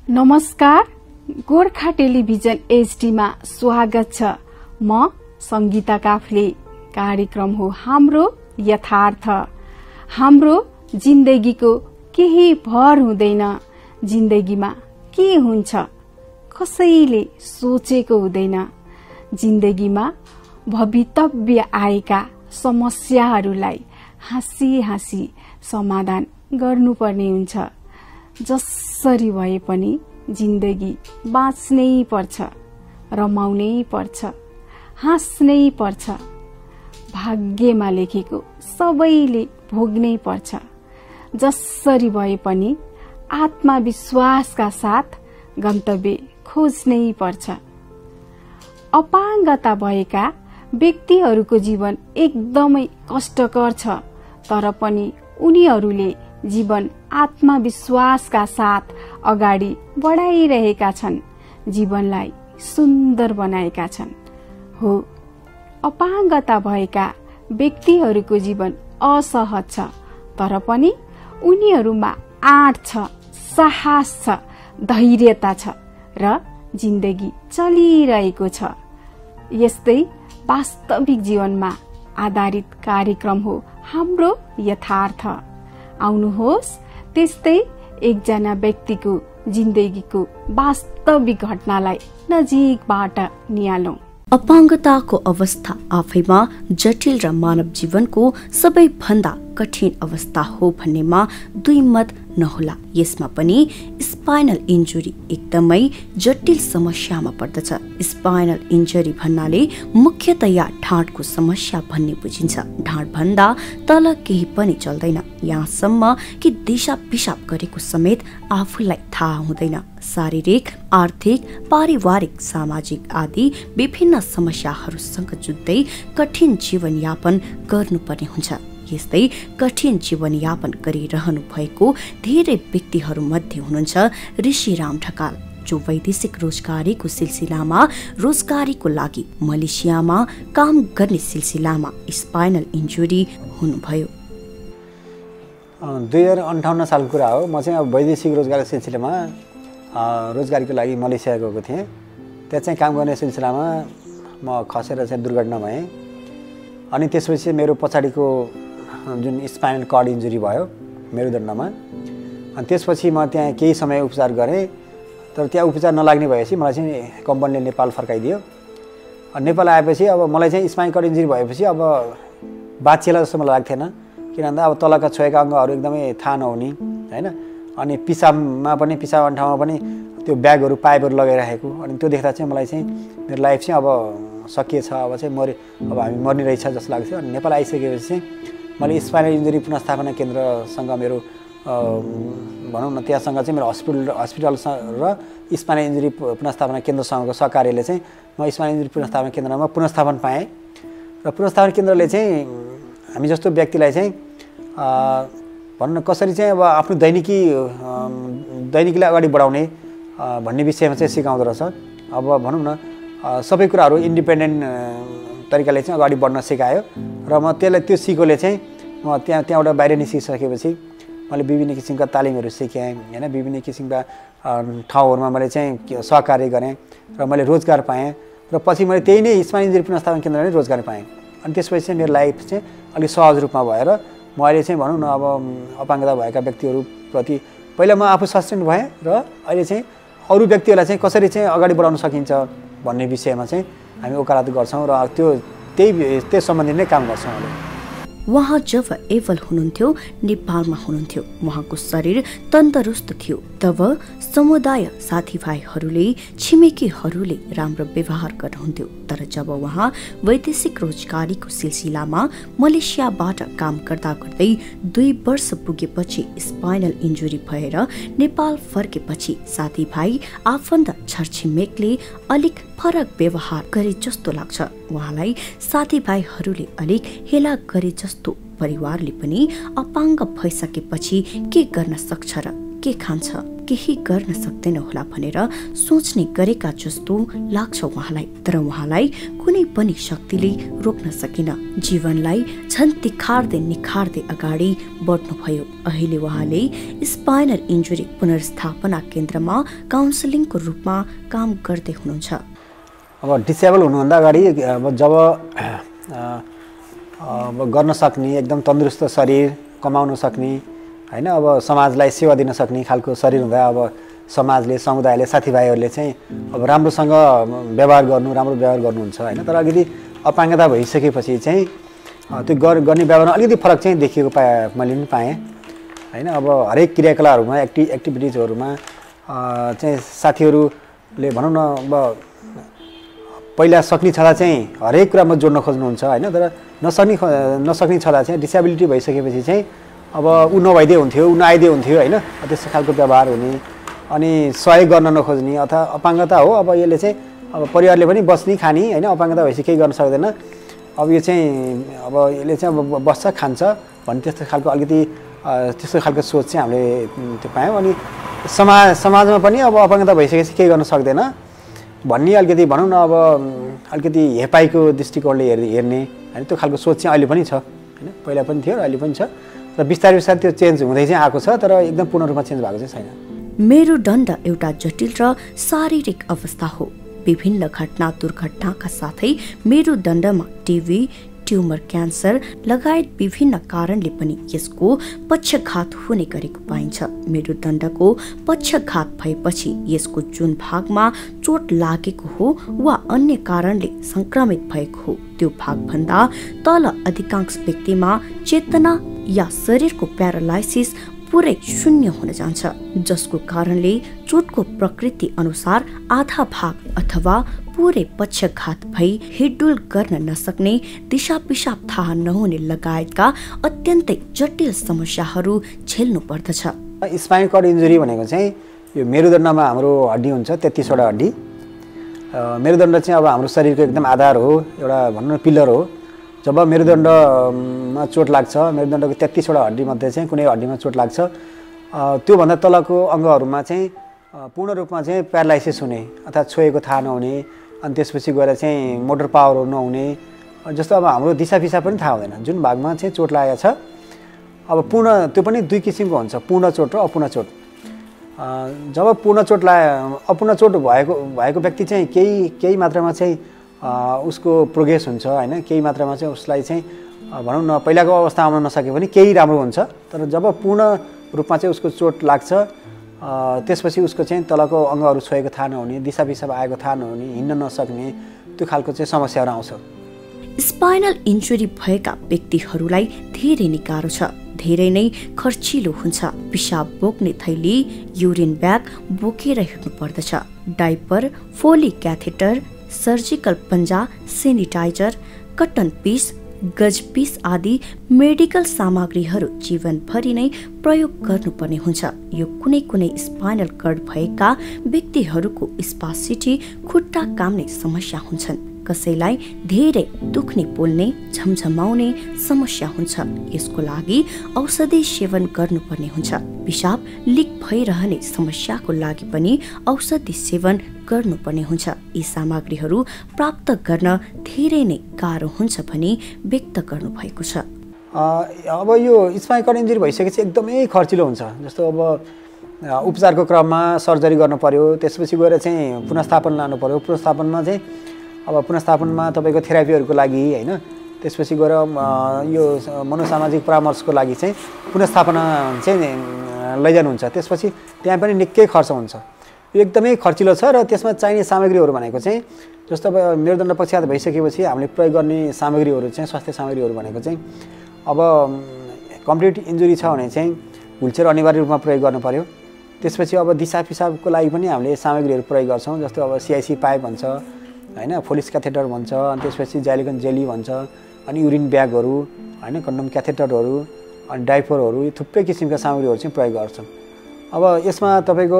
नमस्कार, Gorkha television HD मा स्वागत छ। म संगीता काफ्ले। कार्यक्रम हो हाम्रो यथार्थ। हाम्रो जिन्दगीको केही भर हुँदैन। जिन्दगीमा के हुन्छ कसैले सोचेको हुँदैन। जिन्दगीमा भवितव्य आएका समस्याहरूलाई हाँसी हाँसी समाधान गर्नुपर्ने हुन्छ। जसरी भए पनि जिन्दगी बाँच्नै पर्छ, रमाउनै पर्छ, हाँस्नै पर्छ। भाग्यमा लेखेको सबैले भोग्नै पर्छ। जसरी भए पनि आत्मविश्वासका साथ गन्तव्य खोज्नै पर्छ। अपाङ्गता भएका व्यक्तिहरूको जीवन एकदमै कष्टकर छ, तर पनि उनीहरूले जीवन आत्मविश्वासका साथ अगाडि बढाइरहेका छन्। जीवनलाई सुन्दर बनाएका छन्। हो, अपाङ्गता भएका व्यक्तिहरूको जीवन असहज छ, तर पनि उनीहरूमा आँट छ, साहस छ, धैर्यता छ र जिन्दगी चलिरहेको छ। यस्तै वास्तविक जीवनमा आधारित कार्यक्रम हो हाम्रो यथार्थ। आउनुहोस्, त्यस्तै एकजना व्यक्तिको जिन्दगीको वास्तविक घटनालाई नजिकबाट निहालौं। अपाङ्गताको अवस्था आफैमा जटिल र मानव जीवनको सबैभन्दा कठिन अवस्था हो भन्नेमा दुई मत नहोला। यसमा पनि स्पाइनल इन्जुरी एकदमै जटिल समस्यामा पर्दछ। स्पाइनल इन्जुरी भन्नाले मुख्यतया ढाडको समस्या भन्ने बुझिन्छ। ढाड भन्दा तल केही पनि चल्दैन, यहाँसम्म कि दिशा पिसाब गरेको समेत आफूलाई थाहा हुँदैन। शारीरिक, आर्थिक, पारिवारिक, सामाजिक आदि विभिन्न समस्याहरूसँग जुझ्दै कठिन जीवनयापन गर्नुपर्ने हुन्छ। यस्तै कठिन जीवनयापन गरिरहनु भएको धेरै व्यक्तिहरूमध्ये हुनुहुन्छ ऋषिराम ढकाल, जो वैदेशिक रोजगारीको सिलसिलामा रोजगारीको लागि मलेसियामा काम गर्ने सिलसिलामा स्पाइनल इन्जुरी हुनुभयो। 2058 सालको कुरा हो। म चाहिँ अब वैदेशिक रोजगारी सिलसिलामा रोजगारीको लागि मलेसिया गएको थिएँ। त्यहाँ चाहिँ काम गर्ने सिलसिलामा म खसेर चाहिँ दुर्घटना भएँ। अनि त्यसपछि मेरो पछाडिको जुन स्पाइनल कर्ड इन्जुरी भयो मेरुदण्डमा। अनि त्यसपछि म त्यहाँ केही समय उपचार गरेँ, तर त्यहाँ उपचार नलाग्ने भएपछि मलाई चाहिँ कम्पनीले नेपाल फर्काइदियो। नेपाल आएपछि अब मलाई चाहिँ स्पाइनल कर्ड इन्जुरी भएपछि अब बाँचिएला जस्तो मलाई लाग्थेन। किन भन्दा अब तलका छोएका अङ्गहरू एकदमै थाहा नहुने होइन। अनि पिसाबमा पनि, पिसाब ठाउँमा पनि त्यो ब्यागहरू, पाइपहरू लगाइराखेको। अनि त्यो देख्दा चाहिँ मलाई चाहिँ मेरो लाइफ चाहिँ अब सकिएछ, अब चाहिँ अब हामी मर्ने रहेछ जस्तो लाग्थ्यो। अनि नेपाल आइसकेपछि चाहिँ मैले स्पाइनल इन्जुरी पुनर्स्थापना केन्द्रसँग मेरो भनौँ न, त्यहाँसँग चाहिँ मेरो हस्पिटल र स्पाइनल इन्जुरी पुनर्स्थापना केन्द्रसँगको सहकार्यले चाहिँ म स्पाइनल इन्जुरी पुनर्स्थापना केन्द्रमा पुनर्स्थापन पाएँ। र पुनर्स्थापना केन्द्रले चाहिँ हामी जस्तो व्यक्तिलाई चाहिँ भनौँ न कसरी चाहिँ अब आफ्नो दैनिकीलाई अगाडि बढाउने भन्ने विषयमा चाहिँ सिकाउँदो रहेछ। अब भनौँ न सबै कुराहरू इन्डिपेन्डेन्ट तरिकाले चाहिँ अगाडि बढ्न सिकायो। र म त्यो सिकोले चाहिँ म त्यहाँबाट बाहिर निस्किसकेपछि मैले विभिन्न किसिमका तालिमहरू सिकेँ होइन। विभिन्न किसिमका ठाउँहरूमा मैले चाहिँ सहकार्य गरेँ र मैले रोजगार पाएँ। र पछि मैले त्यही नै स्पाइनल इन्जुरी पुनर्स्थापना केन्द्रमा नै रोजगार पाएँ। अनि त्यसपछि चाहिँ मेरो लाइफ चाहिँ अलिक सहज रूपमा भएर म अहिले चाहिँ भनौँ न अब अपाङ्गता भएका व्यक्तिहरूप्रति पहिला म आफू सचेत भएँ र अहिले चाहिँ अरू व्यक्तिहरूलाई चाहिँ कसरी चाहिँ अगाडि बढाउन सकिन्छ भन्ने विषयमा चाहिँ हामी वकालत गर्छौँ र त्यही सम्बन्धी नै काम गर्छौँ अहिले। उहाँ जब एबल हुनुहुन्थ्यो नेपालमा हुनुहुन्थ्यो, उहाँको शरीर तन्दुरुस्त थियो, तब समुदाय साथीभाइहरूले छिमेकीहरूले राम्रो व्यवहार गर्नुहुन्थ्यो। तर जब उहाँ वैदेशिक रोजगारीको सिलसिलामा मलेसियाबाट काम गर्दा गर्दै 2 वर्ष पुगेपछि स्पाइनल इन्जुरी भएर नेपाल फर्केपछि साथीभाइ आफन्त छरछिमेकले अलिक फरक व्यवहार गरे जस्तो लाग्छ। उहाँलाई साथीभाइहरूले अलिक हेला गरे जस्तो, परिवारले पनि अपाङ्ग भइसकेपछि के गर्न सक्छ र के खान्छ, केही गर्न सक्दैन होला भनेर सोच्ने गरेका जस्तो लाग्छ उहाँलाई। तर उहाँलाई कुनै पनि शक्तिले रोक्न सकेन। जीवनलाई झन् तिखार्दै निखार्दै अगाडि बढ्नुभयो। अहिले उहाँले स्पाइनल इन्जुरी पुनर्स्थापना केन्द्रमा काउन्सिलिङको रूपमा काम गर्दै हुनुहुन्छ। अब डिसेबल हुनुभन्दा अगाडि जब गर्न सक्ने एकदम तन्दुरुस्त शरीर, कमाउन सक्ने हैन, अब समाजलाई सेवा दिन सक्ने खालको शरीर हुँदा अब समाजले, समुदायले, साथीभाइहरूले चाहिँ अब राम्रोसँग व्यवहार गर्नुहुन्छ हैन। तर अलिकति अपाङ्गता भइसकेपछि चाहिँ त्यो गर्ने व्यवहारमा अलिकति फरक चाहिँ देखिएको मैले पनि पाएँ हैन। अब हरेक क्रियाकलापहरूमा, एक्टिभिटिजहरूमा चाहिँ साथीहरूले भनौँ न अब पहिला सक्ने छँदा चाहिँ हरेक कुरामा जोड्न खोज्नुहुन्छ हैन। तर नसक्ने छँदा चाहिँ डिसेबिलिटी भइसकेपछि चाहिँ अब ऊ नभइदिए हुन्थ्यो, ऊ नआइदिए हुन्थ्यो हैन, त्यस्तो खालको व्यवहार हुने अनि सहयोग गर्न नखोज्ने अथवा अपाङ्गता हो। अब यसले चाहिँ अब परिवारले पनि बस्ने खाने हैन, अपाङ्गता भएपछि केही गर्न सक्दैन। अब यो चाहिँ अब यसले चाहिँ अब बस्छ खान्छ भन्ने त्यस्तो खालको अलिकति त्यस्तो खालको सोच चाहिँ हामीले त्यो पायौँ। अनि समाजमा पनि अब अपाङ्गता भइसकेपछि केही गर्न सक्दैन भन्ने अलिकति भनौँ न अब अलिकति हेपाइको दृष्टिकोणले हेर्ने हैन, त्यो खालको सोच चाहिँ अहिले पनि छ हैन। पहिला पनि थियो र अहिले पनि छ, र बिस्तारै बिस्तारै त्यो चेन्ज हुँदै चाहिँ आएको छ, तर एकदम पूर्ण रूपमा चेन्ज भएको चाहिँ छैन। मेरुदण्ड एउटा जटिल र शारीरिक अवस्था हो। विभिन्न घटना दुर्घटनाका साथै मेरुदण्डमा टिबी, ट्युमर, क्यान्सर लगायत विभिन्न कारणले पनि यसको पक्षघात हुने गरेको पाइन्छ। मेरुदण्डको पक्षघात भएपछि यसको जुन भागमा चोट लागेको हो वा अन्य कारणले संक्रमित भएको हो त्यो भागभन्दा तल अधिकांश व्यक्तिमा चेतना या शरीरको प्यारालाइसिस पुरै शून्य हुन जान्छ, जसको कारणले चोटको प्रकृति अनुसार आधा भाग अथवा पुरै पक्षघात भई हिडडुल गर्न नसक्ने, दिशा पिसाब थाहा नहुने लगायतका अत्यन्तै जटिल समस्याहरू झेल्नु पर्दछ। स्पाइनल कर्ड इन्जुरी भनेको चाहिँ यो मेरुदण्डमा हाम्रो हड्डी हुन्छ 33वटा हड्डी। मेरुदण्ड चाहिँ अब हाम्रो शरीरको एकदम आधार हो, एउटा भनौँ न पिलर हो। जब मेरुदण्डमा चोट लाग्छ, मेरुदण्डको 33वटा हड्डी मध्ये चाहिँ कुनै हड्डीमा चोट लाग्छ, त्योभन्दा तलको अङ्गहरूमा चाहिँ पूर्ण रूपमा चाहिँ प्यारालाइसिस हुने अथवा छोएको थाहा नहुने, अनि त्यसपछि गएर चाहिँ मोटर पावरहरू नहुने, जस्तो अब हाम्रो दिशा पिसाब पनि थाहा हुँदैन। जुन भागमा चाहिँ चोट लागेको छ अब पूर्ण, त्यो पनि 2 किसिमको हुन्छ, पूर्ण चोट र अपूर्ण चोट। जब पूर्ण चोट अपूर्ण चोट भएको व्यक्ति चाहिँ केही मात्रामा चाहिँ उसको प्रोग्रेस हुन्छ हैन, केही मात्रामा चाहिँ उसलाई चाहिँ भनौँ न पहिलाको अवस्था आउन नसके पनि केही राम्रो हुन्छ। तर जब पूर्ण रूपमा चाहिँ उसको चोट लाग्छ त्यसपछि उसको चाहिँ तलको अङ्गहरू छोएको थाहा नहुने, दिशा पिसाब आएको थाहा नहुने, हिँड्न नसक्ने, त्यो खालको चाहिँ समस्याहरू आउँछ। स्पाइनल इन्जुरी भएका व्यक्तिहरूलाई धेरै नै गाह्रो छ, धेरै नै खर्चिलो हुन्छ। पिसाब बोक्ने थैली, युरिन ब्याग बोकेर हिँड्नु पर्दछ। डाइपर, फोली क्याथेटर, सर्जिकल पन्जा, sanitizer, cotton piece, gauze piece आदि मेडिकल सामग्रीहरू जीवनभरि नै प्रयोग गर्नुपर्ने हुन्छ। यो कुनै कुनै स्पाइनल कर्ड भएका व्यक्तिहरूको स्पासिटी, खुट्टा काम्ने समस्या हुन्छन्। कसैलाई धेरै दुख्ने, पोल्ने, झमझमाउने समस्या हुन्छ। यसको लागि औषधि सेवन गर्नुपर्ने हुन्छ। पिसाब लिक भइरहने समस्याको लागि पनि औषधि सेवन गर्नुपर्ने हुन्छ। यी सामग्रीहरू प्राप्त गर्न धेरै नै गाह्रो हुन्छ भनी व्यक्त गर्नुभएको छ। अब यो स्पाइनल कर्ड इन्जुरी भइसकेपछि एकदमै खर्चिलो हुन्छ। जस्तो अब उपचारको क्रममा सर्जरी गर्नु पर्यो, त्यसपछि गएर चाहिँ पुनर्स्थापन लानु पर्यो। पुनर्स्थापनमा तपाईँको थेरापीहरूको लागि हैन, त्यसपछि गएर यो मनोसामाजिक परामर्शको लागि चाहिँ पुनर्स्थापना चाहिँ लैजानुहुन्छ। त्यसपछि त्यहाँ पनि निकै खर्च हुन्छ। यो एकदमै खर्चिलो छ र त्यसमा चाहिने सामग्रीहरू भनेको चाहिँ जस्तो अब मेरुदण्ड पक्षघात भइसकेपछि हामीले प्रयोग गर्ने सामग्रीहरू चाहिँ स्वास्थ्य सामग्रीहरू भनेको चाहिँ अब कम्प्लिट इन्जुरी छ भने चाहिँ व्हिलचेयर अनिवार्य रूपमा प्रयोग गर्नु पर्यो त्यसपछि अब दिशा पिसाबको लागि पनि हामीले सामग्रीहरू प्रयोग गर्छौँ। जस्तो अब CIC पाइप भन्छ होइन, फोलिस क्याथेटर भन्छ, अनि त्यसपछि जाइलिकन जेली भन्छ, अनि युरिन ब्यागहरू होइन, कन्डम क्याथेटरहरू, अनि डाइपरहरू, थुप्रै किसिमका सामग्रीहरू चाहिँ प्रयोग गर्छौँ। अब यसमा तपाईँको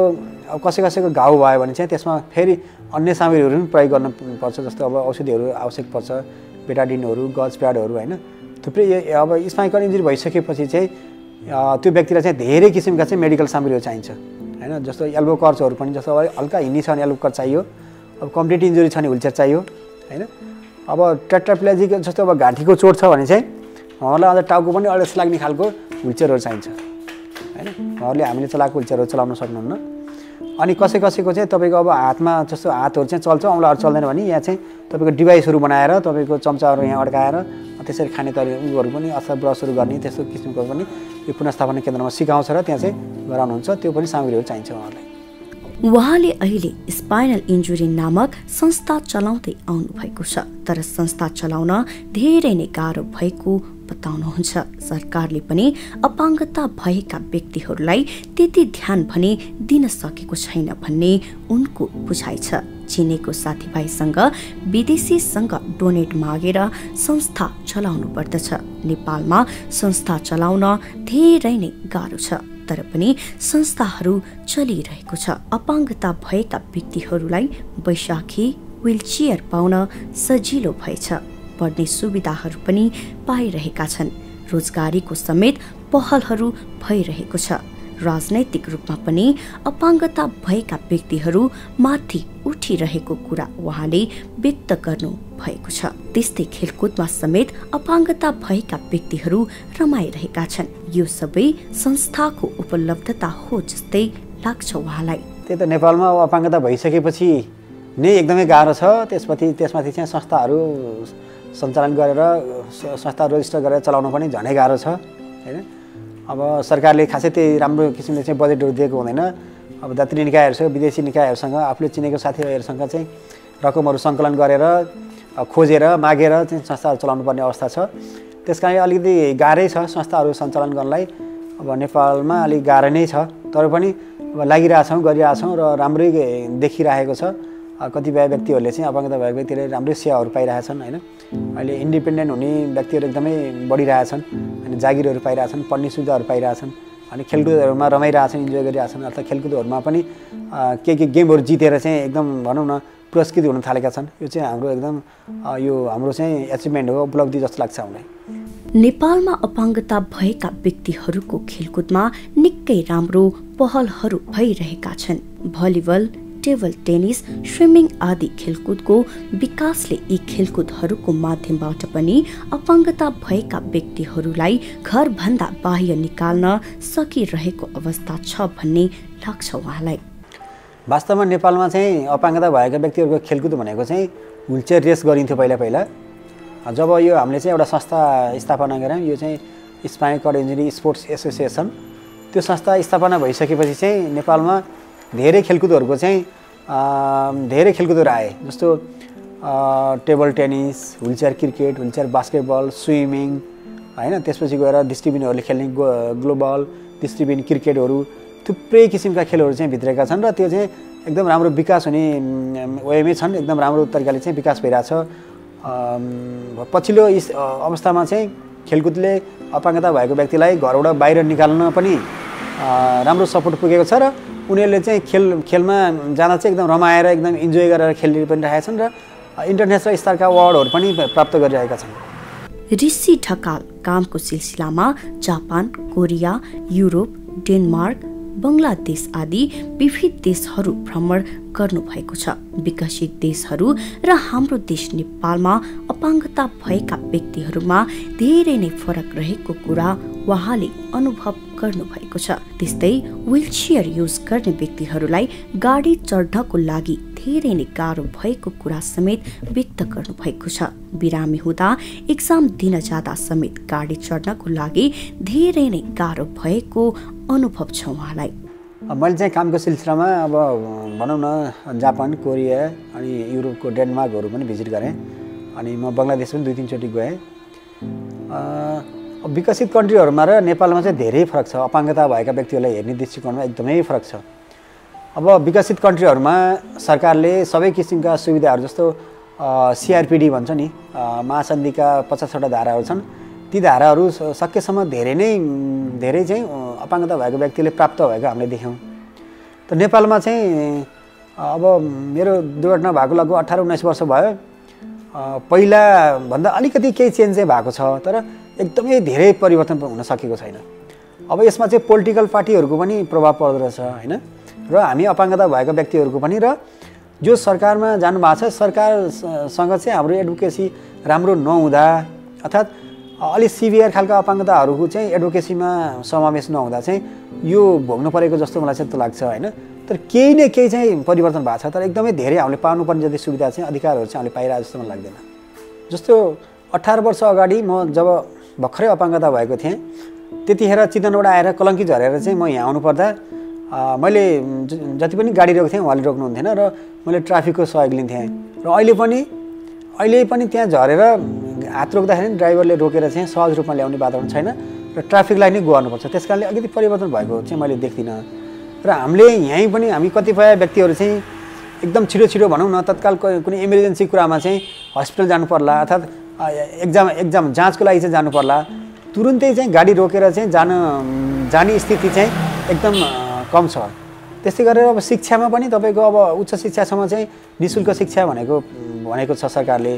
कसैको घाउ भयो भने चाहिँ त्यसमा फेरि अन्य सामग्रीहरू पनि प्रयोग गर्नुपर्छ। जस्तो अब औषधिहरू आवश्यक पर्छ, बेटाडिनहरू, गज प्याडहरू होइन, थुप्रै। अब स्पाइनल इन्जुरी भइसकेपछि चाहिँ त्यो व्यक्तिलाई चाहिँ धेरै किसिमका चाहिँ मेडिकल सामग्रीहरू चाहिन्छ होइन। जस्तो एल्बो कर्चहरू पनि, जस्तो अब हल्का हिँड्नी छ भने एल्बो कर्च चाहियो, अब कम्प्लिट इन्जुरी छ भने व्हिलचेयर चाहियो होइन। अब टेट्राप्लेजिक जस्तो अब घाँटीको चोट छ भने चाहिँ उहाँलाई अझ टाउको पनि अल्छी लाग्ने खालको व्हिलचेयरहरू चाहिन्छ होइन। उहाँहरूले हामीले चलाएको व्हिलचेयरहरू चलाउन सक्नुहुन्न। अनि कसैको चाहिँ तपाईँको अब हातमा जस्तो हातहरू चाहिँ चल्छ, औँलाहरू चल्दैन भने यहाँ चाहिँ तपाईँको डिभाइसहरू बनाएर तपाईँको चम्चाहरू यहाँ अड्काएर त्यसरी खाने तरिकाहरू पनि अथवा ब्रसहरू गर्ने त्यस्तो किसिमको पनि यो पुनर्स्थापना केन्द्रमा सिकाउँछ र त्यहाँ चाहिँ गराउनुहुन्छ। त्यो पनि सामग्रीहरू चाहिन्छ उहाँलाई। उहाँले अहिले स्पाइनल इन्जुरी नामक संस्था चलाउँदै आउनु भएको छ, तर संस्था चलाउन धेरै नै गाह्रो भएको बताउनुहुन्छ। सरकारले पनि अपाङ्गता भएका व्यक्तिहरूलाई त्यति ध्यान भने दिन सकेको छैन भन्ने उनको बुझाइ छ। चिनेको साथीभाइसँग विदेशीसँग डोनेट मागेर संस्था चलाउनु पर्दछ। नेपालमा संस्था चलाउन धेरै नै गाह्रो छ, तर पनि संस्थाहरू चलिरहेको छ। अपाङ्गता भएका व्यक्तिहरूलाई वैशाखी व्हिलचेयर पाउन सजिलो भएछ, पढ्ने सुविधाहरू पनि पाइरहेका छन्, रोजगारीको समेत पहलहरू भइरहेको छ। राजनैतिक रूपमा पनि अपाङ्गता भएका व्यक्तिहरू माथि उठिरहेको कुरा उहाँले व्यक्त गर्नु भएको छ। त्यस्तै खेलकुदमा समेत अपाङ्गता भएका व्यक्तिहरू रमाइरहेका छन्। यो सबै संस्थाको उपलब्धता हो जस्तै लाग्छ उहाँलाई। त्यही त नेपालमा अपाङ्गता भइसकेपछि नै एकदमै गाह्रो छ। त्यसमाथि चाहिँ संस्थाहरू सञ्चालन गरेर संस्था रजिस्टर गरेर चलाउन पनि झनै गाह्रो छ होइन। अब सरकारले खासै त्यही राम्रो किसिमले चाहिँ बजेटहरू दिएको हुँदैन। अब दात्री निकायहरूसँग विदेशी निकायहरूसँग आफूले चिनेको साथीभाइहरूसँग चाहिँ रकमहरू सङ्कलन गरेर खोजेर मागेर चाहिँ संस्थाहरू चलाउनु पर्ने अवस्था छ। त्यस कारण अलिकति गाह्रै छ संस्थाहरू सञ्चालन गर्नलाई। अब नेपालमा अलिक गाह्रो नै छ, तर पनि अब लागिरहेछौँ, गरिरहेछौँ र राम्रै देखिरहेको छ। कतिपय व्यक्तिहरूले चाहिँ अपाङ्गता भएको व्यक्तिले राम्रै सेवाहरू पाइरहेछन् होइन। अहिले इन्डिपेन्डेन्ट हुने व्यक्तिहरू एकदमै बढिरहेछन्, अनि जागिरहरू पाइरहेछन्, पढ्ने सुविधाहरू पाइरहेछन्, अनि खेलकुदहरूमा रमाइरहेछन्, इन्जोय गरिरहेछन्। अर्थात् खेलकुदहरूमा पनि के गेमहरू जितेर चाहिँ एकदम भनौँ न पुरस्कृत हुन थालेका छन्। यो चाहिँ हाम्रो एकदम यो हाम्रो चाहिँ एचिभमेन्ट हो, उपलब्धि जस्तो लाग्छ हामीलाई। नेपालमा अपाङ्गता भएका व्यक्तिहरूको खेलकुदमा निकै राम्रो पहलहरू भइरहेका छन्। भलिबल, टेबल टेनिस, स्विमिङ आदि खेलकुदको विकासले यी खेलकुदहरूको माध्यमबाट पनि अपाङ्गता भएका व्यक्तिहरूलाई घरभन्दा बाहिर निकाल्न सकिरहेको अवस्था छ भन्ने लाग्छ उहाँलाई। वास्तवमा नेपालमा चाहिँ अपाङ्गता भएका व्यक्तिहरूको खेलकुद भनेको चाहिँ व्हिलचेयर रेस गरिन्थ्यो पहिला। जब यो हामीले चाहिँ एउटा संस्था स्थापना गऱ्यौँ, यो चाहिँ spinal cord injury sports association, त्यो संस्था स्थापना भइसकेपछि चाहिँ नेपालमा धेरै खेलकुदहरूको चाहिँ धेरै खेलकुदहरू आए। जस्तो table tennis, wheelchair cricket, wheelchair basketball, swimming होइन। त्यसपछि गएर दृष्टिबिनहरूले खेल्ने ग्लोबल दृष्टिबिन क्रिकेटहरू, थुप्रै किसिमका खेलहरू चाहिँ भित्रेका छन् र त्यो चाहिँ एकदम राम्रो विकास हुने वेमै छन्। एकदम राम्रो तरिकाले चाहिँ विकास भइरहेछ। पछिल्लो अवस्थामा चाहिँ खेलकुदले अपाङ्गता भएको व्यक्तिलाई घरबाट बाहिर निकाल्न पनि राम्रो सपोर्ट पुगेको छ र उनीहरूले चाहिँ खेलमा जाँदा चाहिँ एकदम रमाएर एकदम इन्जोय गरेर खेलि पनि रहेका छन् र इन्टरनेसनल स्तरका अवार्डहरू पनि प्राप्त गरिरहेका छन्। ऋषि ढकाल कामको सिलसिलामा Japan, Korea, Europe, Denmark, Bangladesh आदि विविध देशहरू भ्रमण गर्नुभएको छ। विकसित देशहरू र हाम्रो देश नेपालमा अपाङ्गता भएका व्यक्तिहरूमा धेरै नै फरक रहेको कुरा उहाँले अनुभव गर्नुभएको छ। त्यस्तै व्हिलचेयर युज गर्ने व्यक्तिहरूलाई गाडी चढ्नको लागि धेरै नै गाह्रो भएको कुरा समेत व्यक्त गर्नुभएको छ। बिरामी हुँदा एक्जाम दिन जाँदा समेत गाडी चढ्नको लागि धेरै नै गाह्रो भएको अनुभव छ उहाँलाई। मैले चाहिँ कामको सिलसिलामा अब भनौँ न जापान, कोरिया अनि युरोपको डेनमार्कहरू पनि भिजिट गरेँ। अनि म बङ्गलादेश पनि 2-3 चोटि गएँ। विकसित कन्ट्रीहरूमा र नेपालमा चाहिँ धेरै फरक छ। अपाङ्गता भएका व्यक्तिहरूलाई हेर्ने दृष्टिकोणमा एकदमै फरक छ। अब विकसित कन्ट्रीहरूमा सरकारले सबै किसिमका सुविधाहरू जस्तो CRPD भन्छ नि, महासन्धिका 50वटा धाराहरू छन्, ती धाराहरू सकेसम्म धेरै चाहिँ अपाङ्गता भएको व्यक्तिले प्राप्त भएको हामीले देख्यौँ। त नेपालमा चाहिँ अब मेरो दुर्घटना भएको लगभग 18-19 वर्ष भयो। पहिला भन्दा अलिकति केही चेन्ज चाहिँ भएको छ, तर एकदमै धेरै परिवर्तन हुन सकेको छैन। अब यसमा चाहिँ पोलिटिकल पार्टीहरूको पनि प्रभाव पर्दो रहेछ हैन, र हामी अपाङ्गता भएका व्यक्तिहरूको पनि, र जो सरकारमा जानुभएको छ सरकारसँग चाहिँ हाम्रो एडभोकेसी राम्रो नहुँदा अर्थात् अलि सिभियर खालका अपाङ्गताहरूको चाहिँ एडभोकेसीमा समावेश नहुँदा चाहिँ यो भोग्नु परेको जस्तो मलाई चाहिँ लाग्छ हैन। तर केही न केही चाहिँ परिवर्तन भएको छ, तर एकदमै धेरै हामीले पाउनुपर्ने जति सुविधा चाहिँ अधिकारहरू चाहिँ हामीले पाइरहेको जस्तो मलाई लाग्दैन। जस्तो 18 वर्ष अगाडि म जब भर्खरै अपाङ्गता भएको थिएँ, त्यतिखेर चितवनबाट आएर कलङ्की झरेर चाहिँ म यहाँ आउनुपर्दा मैले जति पनि गाडी रोकेको थिएँ उहाँले रोक्नुहुन्थेन र मैले ट्राफिकको सहयोग लिन्थेँ। र अहिले पनि त्यहाँ झरेर हात रोक्दाखेरि ड्राइभरले रोकेर चाहिँ सहज रूपमा ल्याउने वातावरण छैन र ट्राफिकलाई नै गुहार्नुपर्छ। त्यस कारणले अलिकति परिवर्तन भएको चाहिँ मैले देख्दिनँ। र हामी कतिपय व्यक्तिहरू चाहिँ एकदम छिटो भनौँ न, तत्काल कुनै इमर्जेन्सी कुरामा चाहिँ हस्पिटल जानु पर्ला अर्थात् एक्जाम जाँचको लागि चाहिँ जानु पर्ला, तुरुन्तै चाहिँ गाडी रोकेर चाहिँ जाने स्थिति चाहिँ एकदम कम छ। त्यस्तै गरेर अब शिक्षामा पनि तपाईँको अब उच्च शिक्षासम्म चाहिँ निःशुल्क शिक्षा भनेको छ सरकारले।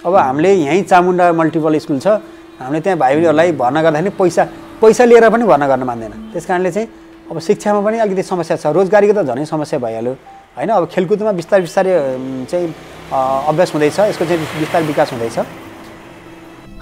अब हामीले यहीँ चामुण्डा मल्टिपल स्कुल छ, हामीले त्यहाँ भाइ बहिनीहरूलाई भर्ना गर्दाखेरि पैसा लिएर पनि भर्ना गर्न मान्दैन। त्यस कारणले चाहिँ अब शिक्षामा पनि अलिकति समस्या छ। रोजगारीको त झनै समस्या भइहाल्यो हैन। अब खेलकुदमा बिस्तारै चाहिँ अभ्यास हुँदैछ, यसको चाहिँ बिस्तारै विकास हुँदैछ।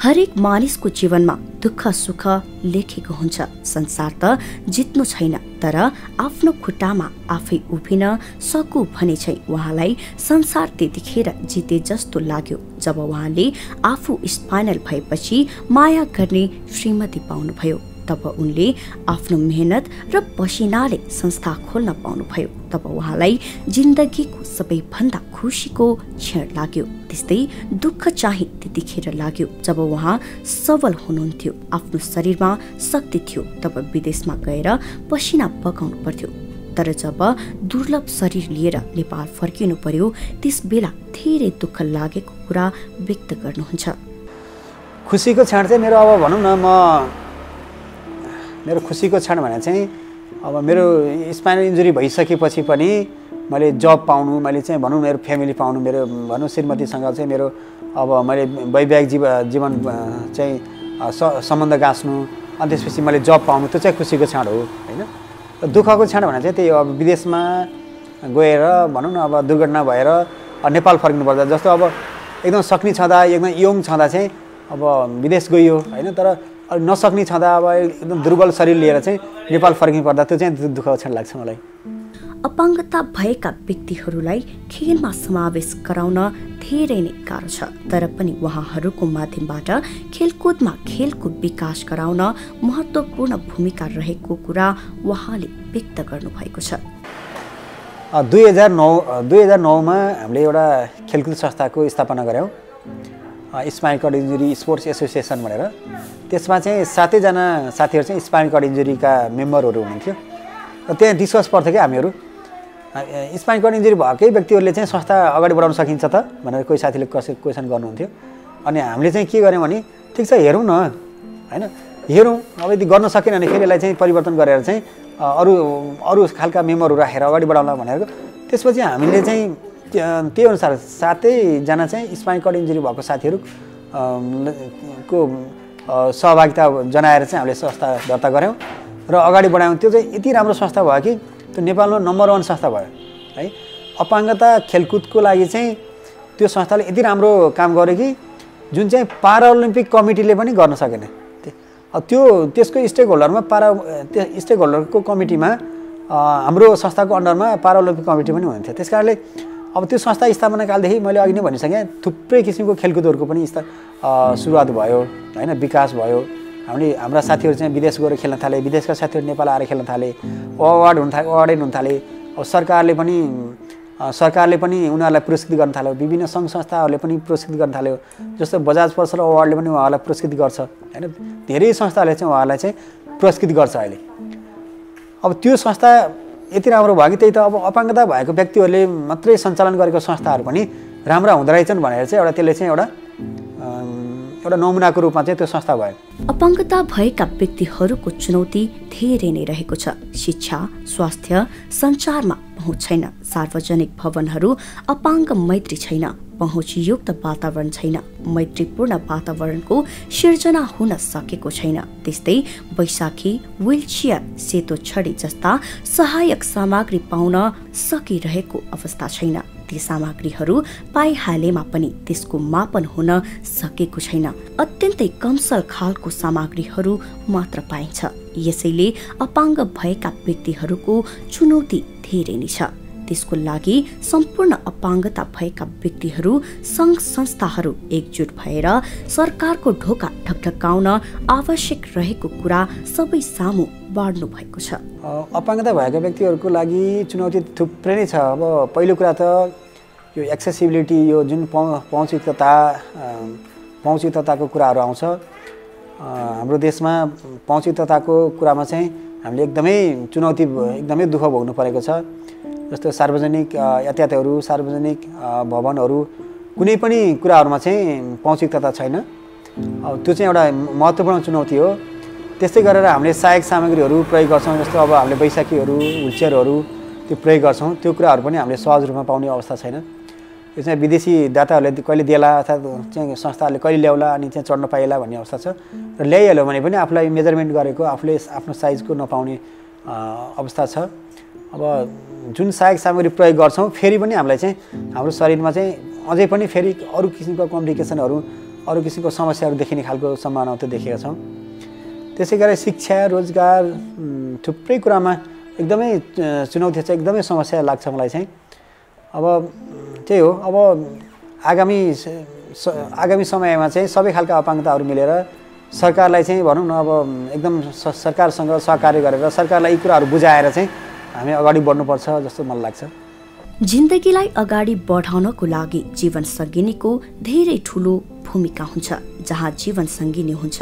हरेक मानिसको जीवनमा दुःख सुख लेखेको हुन्छ। संसार त जित्नु छैन, तर आफ्नो खुट्टामा आफै उभिन सकु भने चाहिँ उहाँलाई संसार त्यतिखेर जिते जस्तो लाग्यो जब उहाँले आफू स्पाइनल भएपछि माया गर्ने श्रीमती पाउनुभयो। तब उनले आफ्नो मेहनत र पसिनाले संस्था खोल्न पाउनुभयो। तब उहाँलाई जिन्दगीको सबैभन्दा खुसीको क्षण लाग्यो। त्यस्तै दुःख चाहिँ त्यतिखेर लाग्यो जब उहाँ सबल हुनुहुन्थ्यो, आफ्नो शरीरमा शक्ति थियो। तब विदेशमा गएर पसिना बगाउनु पर्थ्यो। तर जब दुर्लभ शरीर लिएर नेपाल फर्किनु पर्यो, त्यस बेला धेरै दुःख लागेको कुरा व्यक्त गर्नुहुन्छ। खुसीको क्षण चाहिँ मेरो खुसीको क्षण भने चाहिँ अब मेरो स्पाइनल इन्जुरी भइसकेपछि पनि मैले जब पाउनु, मैले चाहिँ मेरो फ्यामिली पाउनु, मेरो श्रीमतीसँग चाहिँ मेरो अब मैले वैवाहिक जीवन चाहिँ सम्बन्ध गाँच्नु, अनि त्यसपछि मैले जब पाउनु, त्यो चाहिँ खुसीको क्षण हो हैन। दुःखको क्षण भने चाहिँ त्यही अब विदेशमा गएर अब दुर्घटना भएर नेपाल फर्किनु पर्दा, जस्तो अब एकदम सक्ने छँदा, एकदम यङ छँदा चाहिँ अब विदेश गइयो हैन, तर नसक्ने छँदा अब एकदम दुर्बल शरीर लिएर चाहिँ नेपाल फर्किनु पर्दा त्यो चाहिँ दुःखको क्षण लाग्छ मलाई। अपाङ्गता भएका व्यक्तिहरूलाई खेलमा समावेश गराउन धेरै नै गाह्रो छ, तर पनि उहाँहरूको माध्यमबाट खेलकुदमा खेलको विकास गराउन महत्त्वपूर्ण भूमिका रहेको कुरा उहाँले व्यक्त गर्नुभएको छ। 2009मा हामीले एउटा खेलकुद संस्थाको स्थापना गऱ्यौँ, spinal cord injury sports association भनेर। त्यसमा चाहिँ 7 जना साथीहरू चाहिँ स्पाइनल कर्ड इन्जुरीका मेम्बरहरू हुनुहुन्थ्यो। त्यहाँ डिस्कस पर्थ्यो कि हामीहरू स्पाइनल कर्ड इन्जुरी भएकै व्यक्तिहरूले चाहिँ संस्था अगाडि बढाउन सकिन्छ त भनेर कोही साथीले क्वेसन गर्नुहुन्थ्यो। अनि हामीले चाहिँ के गर्यौँ भने ठिक छ हेरौँ न हैन, हेरौँ अब यदि गर्न सकेन भने फेरि यसलाई चाहिँ परिवर्तन गरेर चाहिँ अरू खालका मेम्बरहरू राखेर अगाडि बढाउला भनेर। त्यसपछि हामीले चाहिँ त्यही अनुसार 7 जना चाहिँ स्पाइनल कर्ड इन्जुरी भएको साथीहरू को सहभागिता जनाएर चाहिँ हामीले संस्था दर्ता गऱ्यौँ र अगाडि बढायौँ। त्यो चाहिँ यति राम्रो संस्था भयो कि त्यो नेपालमा नम्बर 1 संस्था भयो है। अपाङ्गता खेलकुदको लागि चाहिँ त्यो संस्थाले यति राम्रो काम गर्यो कि जुन चाहिँ पाराओलम्पिक कमिटीले पनि गर्न सकेन। त्यसको स्टेक होल्डरको कमिटीमा हाम्रो संस्थाको अन्डरमा पाराओलम्पिक कमिटी पनि हुन्थ्यो। त्यस कारणले अब त्यो संस्था स्थापना कालदेखि मैले अघि नै भनिसकेँ थुप्रै किसिमको खेलकुदहरूको पनि सुरुवात भयो हैन, विकास भयो। हाम्रा साथीहरू चाहिँ विदेश गएर खेल्न थाले, विदेशका साथीहरू नेपाल आएर खेल्न थाले, अवार्ड हुन थाले। अब सरकारले पनि सरकारले पनि उनीहरूलाई पुरस्कृत गर्न थाल्यो, विभिन्न सङ्घ संस्थाहरूले पनि पुरस्कृत गर्न थाल्यो। जस्तो बजाज पर्सनल अवार्डले पनि उहाँलाई पुरस्कृत गर्छ हैन, धेरै संस्थाले चाहिँ उहाँलाई चाहिँ पुरस्कृत गर्छ अहिले। अब त्यो संस्था यति राम्रो भयो कि त्यही त अब अपाङ्गता भएको व्यक्तिहरूले मात्रै सञ्चालन गरेको संस्थाहरू पनि राम्रा हुँदो रहेछन् भनेर चाहिँ एउटा त्यसले चाहिँ एउटा नमुनाको रूपमा चाहिँ त्यो संस्था भयो। अपाङ्गता भएका व्यक्तिहरूको चुनौती धेरै नै रहेको छ। शिक्षा, स्वास्थ्य, सञ्चारमा पहुँच छैन, सार्वजनिक भवनहरू अपाङ्ग मैत्री छैन, पहुँचयुक्त वातावरण छैन, मैत्रीपूर्ण वातावरणको सिर्जना हुन सकेको छैन। त्यस्तै बैशाखी, व्हीलचेयर, सेतो छडी जस्ता सहायक सामग्री पाउन सकिरहेको अवस्था छैन। ती सामग्रीहरू पाइहालेमा पनि त्यसको मापन हुन सकेको छैन। अत्यन्तै कमसल खालको सामग्रीहरू मात्र पाइन्छ। यसैले अपाङ्ग भएका व्यक्तिहरूको चुनौती धेरै नै छ। त्यसको लागि सम्पूर्ण अपाङ्गता भएका व्यक्तिहरू, सङ्घ संस्थाहरू एकजुट भएर सरकारको ढोका ढकढकाउन आवश्यक रहेको कुरा सबै सामु बाँड्नु भएको छ। अपाङ्गता भएका व्यक्तिहरूको लागि चुनौती थुप्रै नै छ। अब पहिलो कुरा त यो एक्सेसिबिलिटी, यो जुन पहुँचयुक्तताको कुराहरू आउँछ। हाम्रो देशमा पहुँचयुक्तताको कुरामा चाहिँ हामीले एकदमै चुनौती, एकदमै दुःख भोग्नु परेको छ। जस्तो सार्वजनिक यातायातहरू, सार्वजनिक भवनहरू, कुनै पनि कुराहरूमा चाहिँ पहुँचयुक्तता छैन। अब त्यो चाहिँ एउटा महत्त्वपूर्ण चुनौती हो। त्यस्तै गरेर हामीले सहायक सामग्रीहरू प्रयोग गर्छौँ। जस्तो अब हामीले बैशाखीहरू, व्हीलचेयरहरू त्यो प्रयोग गर्छौँ। त्यो कुराहरू पनि हामीले सहज रूपमा पाउने अवस्था छैन। यो चाहिँ विदेशी दाताहरूले कहिले दिएला अर्थात् चाहिँ संस्थाहरूले कहिले ल्याउला अनि चाहिँ चढ्न पाइएला भन्ने अवस्था छ। र ल्याइहाल्यो भने पनि आफूलाई मेजरमेन्ट गरेको, आफूले आफ्नो साइजको नपाउने अवस्था छ। अब जुन सहायक सामग्री प्रयोग गर्छौँ फेरि पनि हामीलाई चाहिँ हाम्रो शरीरमा चाहिँ अझै पनि फेरि अरू किसिमको कम्प्लिकेसनहरू, अरू किसिमको समस्याहरू देखिने खालको सम्भावना त देखेका छौँ। त्यसै गरी शिक्षा, रोजगार, थुप्रै कुरामा एकदमै चुनौती छ, एकदमै समस्या लाग्छ मलाई चाहिँ। अब त्यही हो, अब आगामी समयमा चाहिँ सबै खालका अपाङ्गताहरू मिलेर सरकारलाई चाहिँ भनौँ न अब एकदम सरकारसँग सहकार्य गरेर सरकारलाई यी कुराहरू बुझाएर चाहिँ हामी अगाडि बढ्नुपर्छ जस्तो मलाई लाग्छ। जिन्दगीलाई अगाडि बढाउनको लागि जीवन सङ्गिनीको धेरै ठुलो भूमिका हुन्छ। जहाँ जीवन सङ्गिनी हुन्छ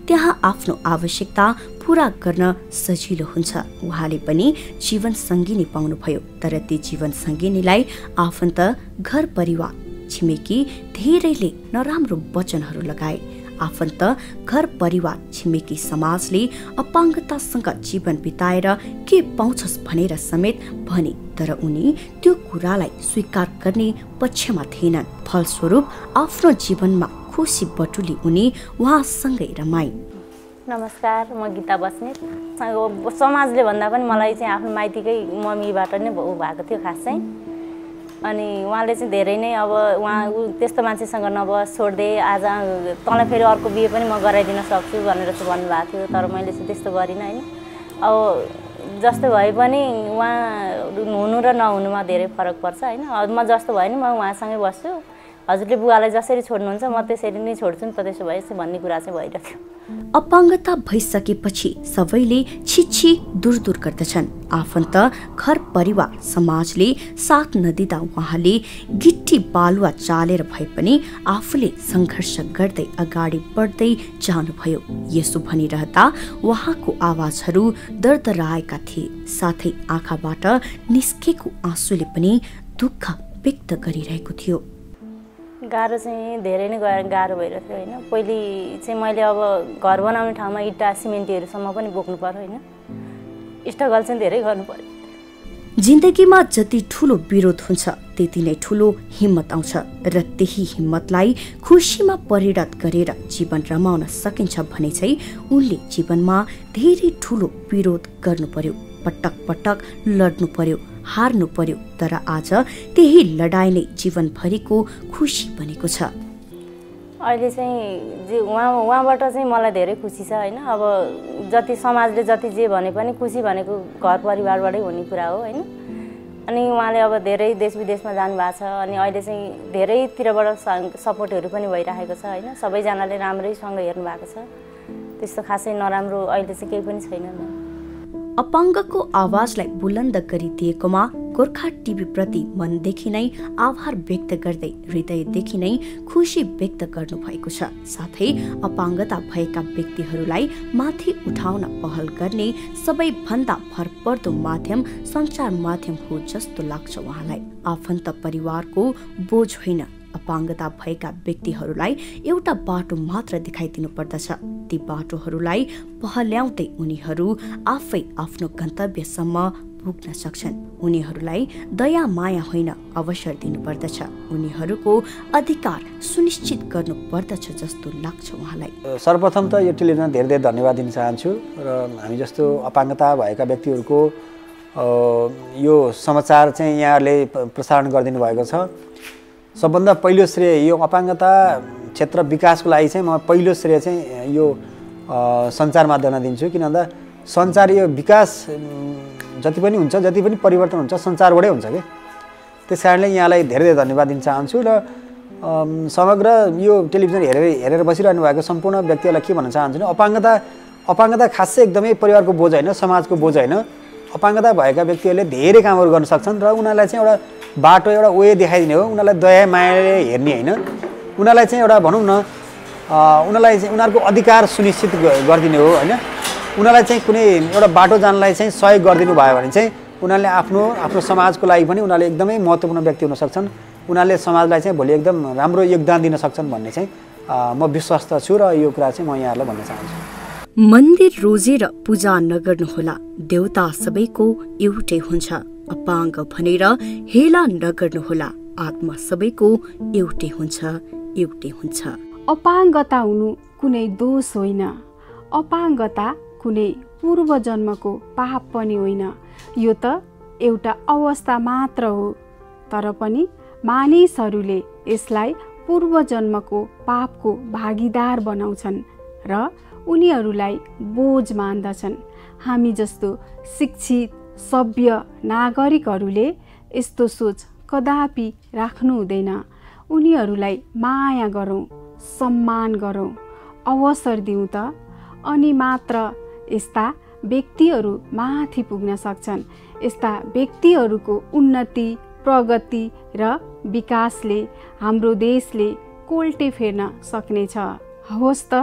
त्यहाँ आफ्नो आवश्यकता पूरा गर्न सजिलो हुन्छ। उहाँले पनि जीवन सङ्गिनी पाउनुभयो, तर ती जीवन सङ्गिनीलाई आफन्त, घर परिवार, छिमेकी धेरैले नराम्रो वचनहरू लगाए। आफन्त, घर परिवार, छिमेकी समाजले अपाङ्गतासँग जीवन बिताएर के पाउँछस् भनेर समेत भने, तर उनी त्यो कुरालाई स्वीकार गर्ने पक्षमा थिएनन्। फलस्वरूप आफ्नो जीवनमा खुसी बटुली उनी उहाँसँगै रमाइन्। नमस्कार, म गीता बस्नेत। समाजले भन्दा पनि मलाई चाहिँ आफ्नो माइतीकै मम्मीबाट नै भएको थियो खास चाहिँ। अनि उहाँले चाहिँ धेरै नै अब उहाँ त्यस्तो मान्छेसँग नबस, छोड्दे, आज तँलाई फेरि अर्को बिहे पनि म गराइदिन सक्छु भनेर चाहिँ भन्नुभएको थियो। तर मैले चाहिँ त्यस्तो गरिनँ होइन। अब जस्तो भए पनि उहाँ हुनु र नहुनुमा धेरै फरक पर्छ होइन। म जस्तो भयो नि म उहाँसँगै बस्छु, हजुरले बुवालाई जसरी छोड्नुहुन्छ म त्यसरी नै छोड्छु नि त, त्यसो भए भन्ने कुरा चाहिँ भइरहेको थियो। अपाङ्गता भइसकेपछि सबैले छिछि दूर गर्दछन्। आफन्त, घर परिवार, समाजले साथ नदिँदा उहाँले गिट्टी बालुवा चालेर भए पनि आफूले सङ्घर्ष गर्दै अगाडि बढ्दै जानुभयो। यसो भनिरहँदा उहाँको आवाजहरू दर्दराएका थिए, साथै आँखाबाट निस्केको आँसुले पनि दुःख व्यक्त गरिरहेको थियो। गाह्रो चाहिँ धेरै नै गाह्रो भइरहेको थियो होइन। पहिले चाहिँ मैले अब घर बनाउने ठाउँमा इँटा सिमेन्टीहरूसम्म पनि बोक्नु पर्यो होइन। स्ट्रगल चाहिँ धेरै गर्नु पर्यो। जिन्दगीमा जति ठुलो विरोध हुन्छ त्यति नै ठुलो हिम्मत आउँछ, र त्यही हिम्मतलाई खुसीमा परिणत गरेर जीवन रमाउन सकिन्छ भने चाहिँ उनले जीवनमा धेरै ठुलो विरोध गर्नु पर्यो, पटक पटक लड्नु पर्यो, हार्नु पर्यो। तर आज त्यही लडाई नै जीवनभरिको खुसी बनेको छ। अहिले चाहिँ उहाँबाट चाहिँ मलाई धेरै खुसी छ होइन। अब जति समाजले जति जे भने पनि खुसी भनेको घर परिवारबाटै हुने कुरा हो होइन। अनि उहाँले अब धेरै देश विदेशमा जानुभएको छ, अनि अहिले चाहिँ धेरैतिरबाट सपोर्टहरू पनि भइरहेको छ होइन। सबैजनाले राम्रैसँग हेर्नु भएको छ, त्यस्तो खासै नराम्रो अहिले चाहिँ केही पनि छैन। अपाङ्गको आवाजलाई बुलन्द गरिदिएकोमा गोर्खा टिभी प्रति मनदेखि नै आभार व्यक्त गर्दै हृदयदेखि नै खुसी व्यक्त गर्नु भएको छ। साथै अपाङ्गता भएका व्यक्तिहरूलाई माथि उठाउन पहल गर्ने सबैभन्दा भरपर्दो माध्यम सञ्चार माध्यम हो जस्तो लाग्छ उहाँलाई। आफन्त परिवारको बोझ होइन, अपाङ्गता भएका व्यक्तिहरूलाई एउटा बाटो मात्र देखाइदिनु पर्दछ। ती बाटोहरूलाई पहल्याउँदै उनीहरू आफै आफ्नो गन्तव्यसम्म पुग्न सक्छन्। उनीहरूलाई दया माया होइन अवसर दिनुपर्दछ। उनीहरूको अधिकार सुनिश्चित गर्नु पर्दछ जस्तो लाग्छ उहाँलाई। सर्वप्रथम त यो टेलिभिजनमा धेरै धेरै धन्यवाद दिन चाहन्छु र हामी जस्तो अपाङ्गता भएका व्यक्तिहरूको यो समाचार चाहिँ यहाँहरूले प्रसारण गरिदिनु भएको छ। सबभन्दा पहिलो श्रेय यो अपाङ्गता क्षेत्र विकासको लागि चाहिँ म पहिलो श्रेय चाहिँ यो सञ्चार माध्यममा दिन्छु। किन भन्दा सञ्चार यो विकास जति पनि हुन्छ, जति पनि परिवर्तन हुन्छ सञ्चारबाटै हुन्छ कि। त्यस कारणले यहाँलाई धेरै धेरै धन्यवाद दिन चाहन्छु र समग्र यो टेलिभिजन हेरेर बसिरहनु भएको सम्पूर्ण व्यक्तिहरूलाई के भन्न चाहन्छु भने अपाङ्गता खासै एकदमै परिवारको बोझ होइन, समाजको बोझ होइन। अपाङ्गता भएका व्यक्तिहरूले धेरै कामहरू गर्न सक्छन् र उनीहरूलाई चाहिँ एउटा बाटो, एउटा वे देखाइदिने हो। उनीहरूलाई दया मायाले हेर्ने होइन, उनीहरूलाई चाहिँ एउटा भनौँ न उनीहरूलाई चाहिँ उनीहरूको अधिकार सुनिश्चित गरिदिने हो होइन। उनीहरूलाई चाहिँ कुनै एउटा बाटो जानलाई चाहिँ सहयोग गरिदिनु भयो भने चाहिँ उनीहरूले आफ्नो समाजको लागि पनि उनीहरूले एकदमै महत्त्वपूर्ण व्यक्ति हुन सक्छन्। उनीहरूले समाजलाई चाहिँ भोलि एकदम राम्रो योगदान दिन सक्छन् भन्ने चाहिँ म विश्वस्त छु र यो कुरा चाहिँ म यहाँहरूलाई भन्न चाहन्छु। मन्दिर रोजेर पूजा नगर्नुहोला, देवता सबैको एउटै हुन्छ। अपाङ्ग भनेर हेला नगर्नुहोला, आत्मा सबैको एउटै हुन्छ, एउटै हुन्छ। अपाङ्गता हुनु कुनै दोष होइन, अपाङ्गता कुनै पूर्व जन्मको पाप पनि होइन। यो त एउटा अवस्था मात्र हो, तर पनि मानिसहरूले यसलाई पूर्व जन्मको पापको भागीदार बनाउँछन् र उनीहरूलाई बोझ मान्दछन्। हामी जस्तो शिक्षित सभ्य नागरिकहरूले यस्तो सोच कदापि राख्नु हुँदैन। उनीहरूलाई माया गरौँ, सम्मान गरौँ, अवसर दिउँ त, अनि मात्र यस्ता व्यक्तिहरू माथि पुग्न सक्छन्। यस्ता व्यक्तिहरूको उन्नति, प्रगति र विकासले हाम्रो देशले कोल्टे फेर्न सक्नेछ। हवस् त,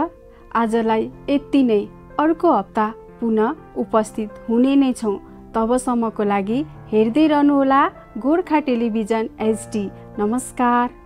आजलाई यति नै। अर्को हप्ता पुनः उपस्थित हुने नै छौँ। तबसम्मको लागि हेर्दै रहनुहोला गोर्खा टेलिभिजन HD। नमस्कार।